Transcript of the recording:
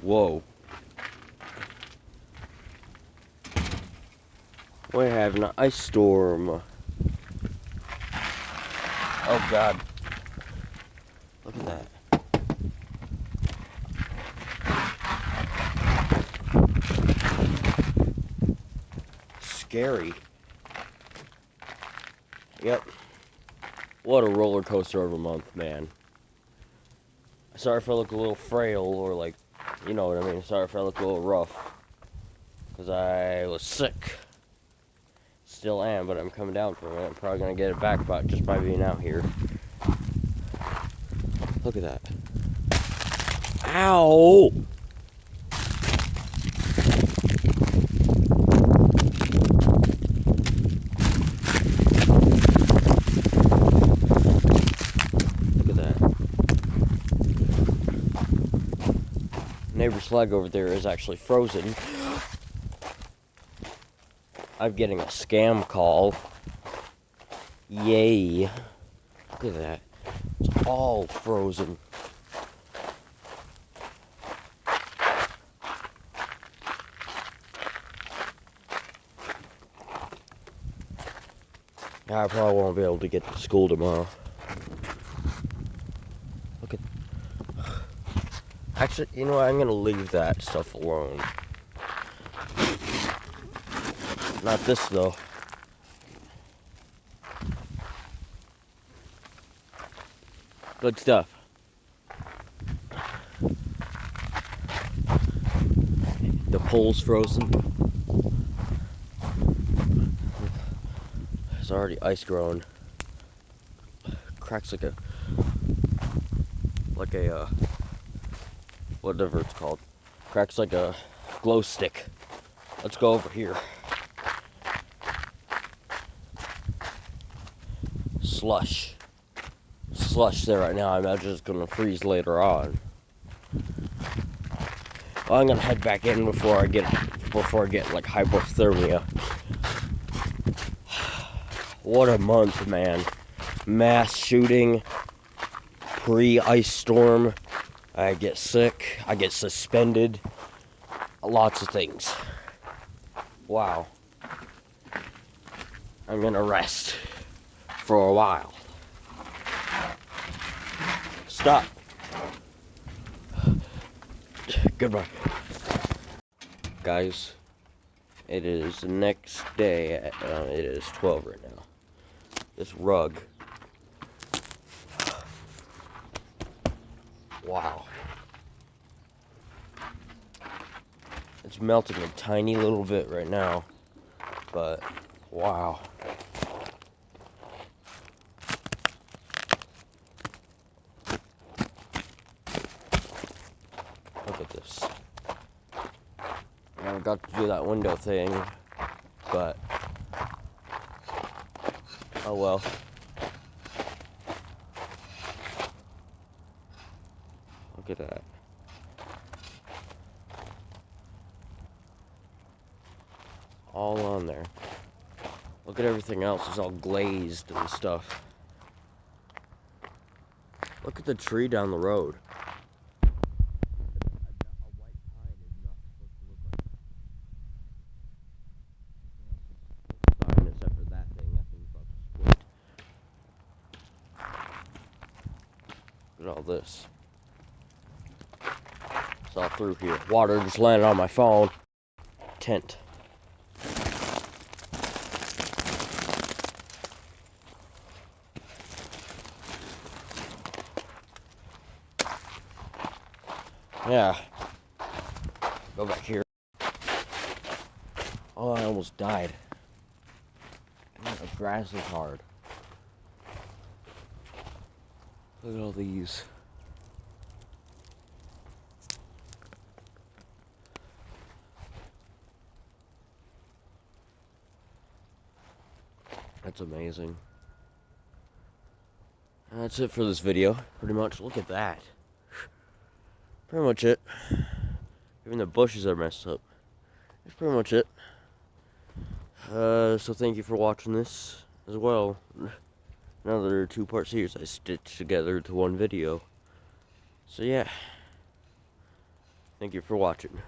Whoa. We're having an ice storm. Oh God. Look at that. Scary. Yep. What a roller coaster of a month, man. Sorry if I look a little frail or like, you know what I mean. Sorry if I look a little rough. Because I was sick. Still am, but I'm coming down from it. I'm probably going to get it back just by being out here. Look at that. Ow! Look at that. Neighbor's leg over there is actually frozen. I'm getting a scam call. Yay. Look at that. It's all frozen. I probably won't be able to get to school tomorrow. Look at... Actually, you know what? I'm gonna leave that stuff alone. Not this, though. Good stuff. The pole's frozen. There's already ice growing. Cracks like a whatever it's called. Cracks like a glow stick. Let's go over here. Slush there right now. I imagine it's gonna freeze later on. Well, I'm gonna head back in before I get like hypothermia. What a month, man. Mass shooting, pre-ice storm. I get sick, I get suspended. Lots of things. Wow. I'm gonna rest for a while. Stop. Goodbye. Guys, it is the next day. It is 12 right now. This rug. Wow. It's melting a tiny little bit right now, but wow. Look at this. I never got to do that window thing, but oh well. Look at that. All on there. Look at everything else. It's all glazed and stuff. Look at the tree down the road. Except for that thing. That thing's about to split. Look at all this. It's all through here. Water just landed on my phone. Tent. Yeah. Go back here. Oh, I almost died. The grass is hard. Look at all these. That's amazing. And that's it for this video, pretty much. Look at that. Pretty much it. Even the bushes are messed up. That's pretty much it. So thank you for watching this as well. Another 2-part series I stitched together to one video. So yeah. Thank you for watching.